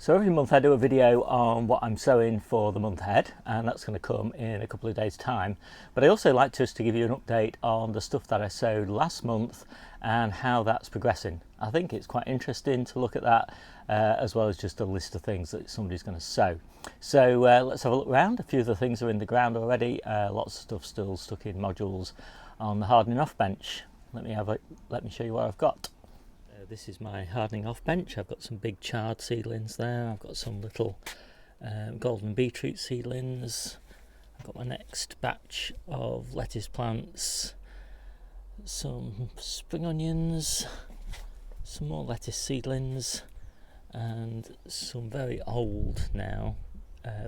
So every month I do a video on what I'm sowing for the month ahead, and that's going to come in a couple of days' time. But I also like to give you an update on the stuff that I sowed last month and how that's progressing. I think it's quite interesting to look at that, as well as just a list of things that somebody's going to sow. So let's have a look around. A few of the things are in the ground already, lots of stuff still stuck in modules on the hardening off bench. Let me show you what I've got. This is my hardening off bench. I've got some big chard seedlings there. I've got some little golden beetroot seedlings. I've got my next batch of lettuce plants, some spring onions, some more lettuce seedlings, and some very old now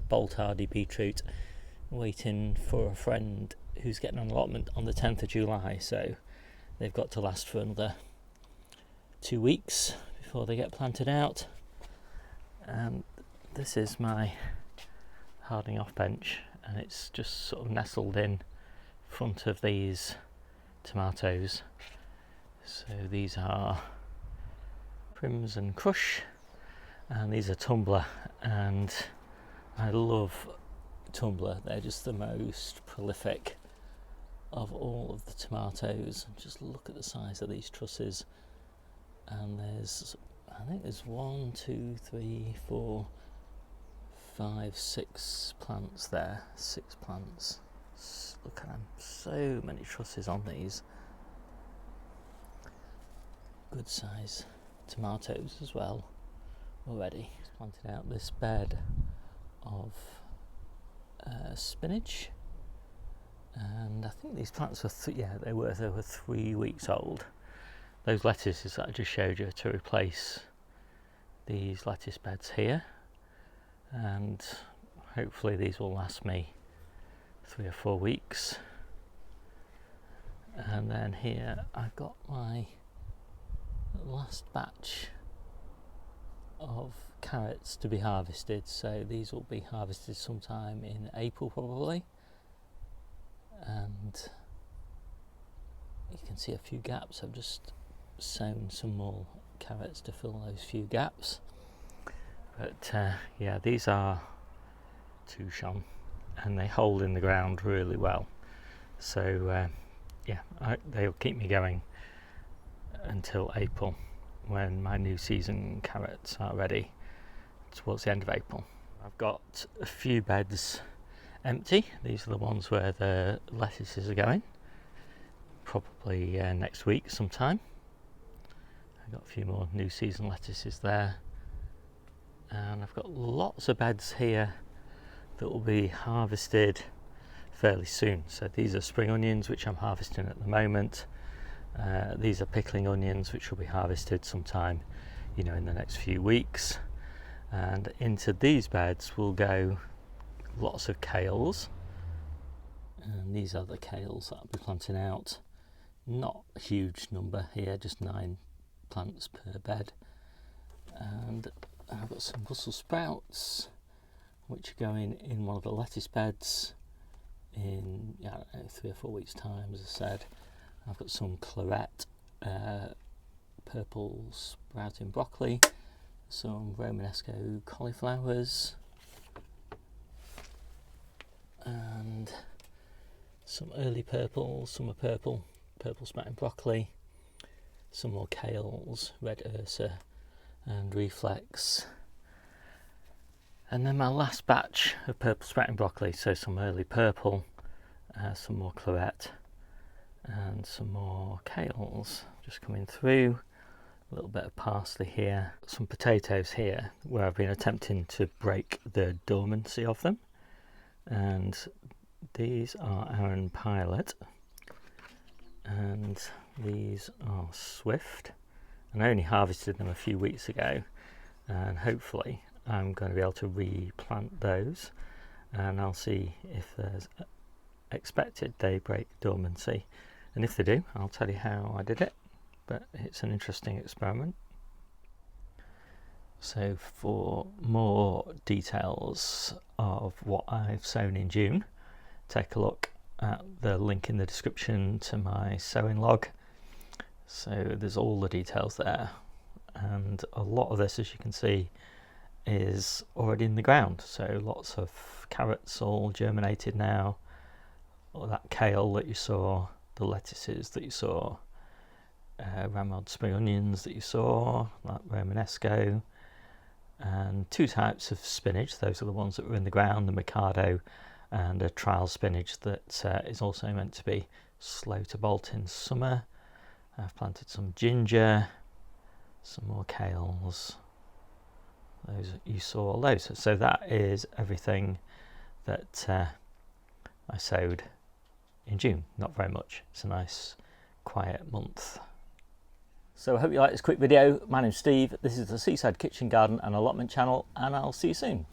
bolt hardy beetroot, waiting for a friend who's getting an allotment on the 10th of July, so they've got to last for another 2 weeks before they get planted out. And this is my hardening off bench, and it's just sort of nestled in front of these tomatoes. So these are Prims and Crush, and these are Tumbler, and I love Tumbler. They're just the most prolific of all of the tomatoes. Just look at the size of these trusses. And I think there's 1, 2, 3, 4, 5, 6 plants there. 6 plants. Look at them. So many trusses on these. Good size tomatoes as well already. Planted out this bed of spinach. And I think these plants were, they were 3 weeks old. Those lettuces that I just showed you to replace these lettuce beds here, and hopefully these will last me 3 or 4 weeks. And then here I've got my last batch of carrots to be harvested, so these will be harvested sometime in April probably. And you can see a few gaps. I've just sown some more carrots to fill those few gaps, but yeah, these are touchon and they hold in the ground really well, so they'll keep me going until April, when my new season carrots are ready towards the end of April. I've got a few beds empty. These are the ones where the lettuces are going, probably next week sometime. I've got a few more new season lettuces there, and I've got lots of beds here that will be harvested fairly soon. So these are spring onions, which I'm harvesting at the moment. These are pickling onions, which will be harvested sometime, in the next few weeks. And into these beds will go lots of kales, and these are the kales that I'll be planting out. Not a huge number here, just 9 plants per bed. And I've got some Brussels sprouts, which are going in one of the lettuce beds in 3 or 4 weeks time, as I said. I've got some claret, purple sprouting broccoli, some Romanesco cauliflowers, and some early purple, summer purple sprouting broccoli, some more kales, red ursa and reflex, and then my last batch of purple sprouting broccoli, so some early purple, some more claret and some more kales just coming through. A little bit of parsley here, some potatoes here where I've been attempting to break the dormancy of them, and these are Aaron Pilot, and these are Swift, and I only harvested them a few weeks ago, and hopefully I'm going to be able to replant those, and I'll see if there's expected they break dormancy, and if they do, I'll tell you how I did it, but it's an interesting experiment. So for more details of what I've sown in June, take a look at the link in the description to my sowing log. So there's all the details there, and a lot of this, as you can see, is already in the ground. So lots of carrots all germinated now, all that kale that you saw, the lettuces that you saw, rammed spring onions that you saw, like Romanesco, and two types of spinach. Those are the ones that were in the ground, the Mikado and a trial spinach that is also meant to be slow to bolt in summer. I've planted some ginger, some more kales. Those, you saw all those. So that is everything that I sowed in June. Not very much. It's a nice quiet month. So I hope you like this quick video. My name's Steve. This is the Seaside Kitchen Garden and Allotment channel, and I'll see you soon.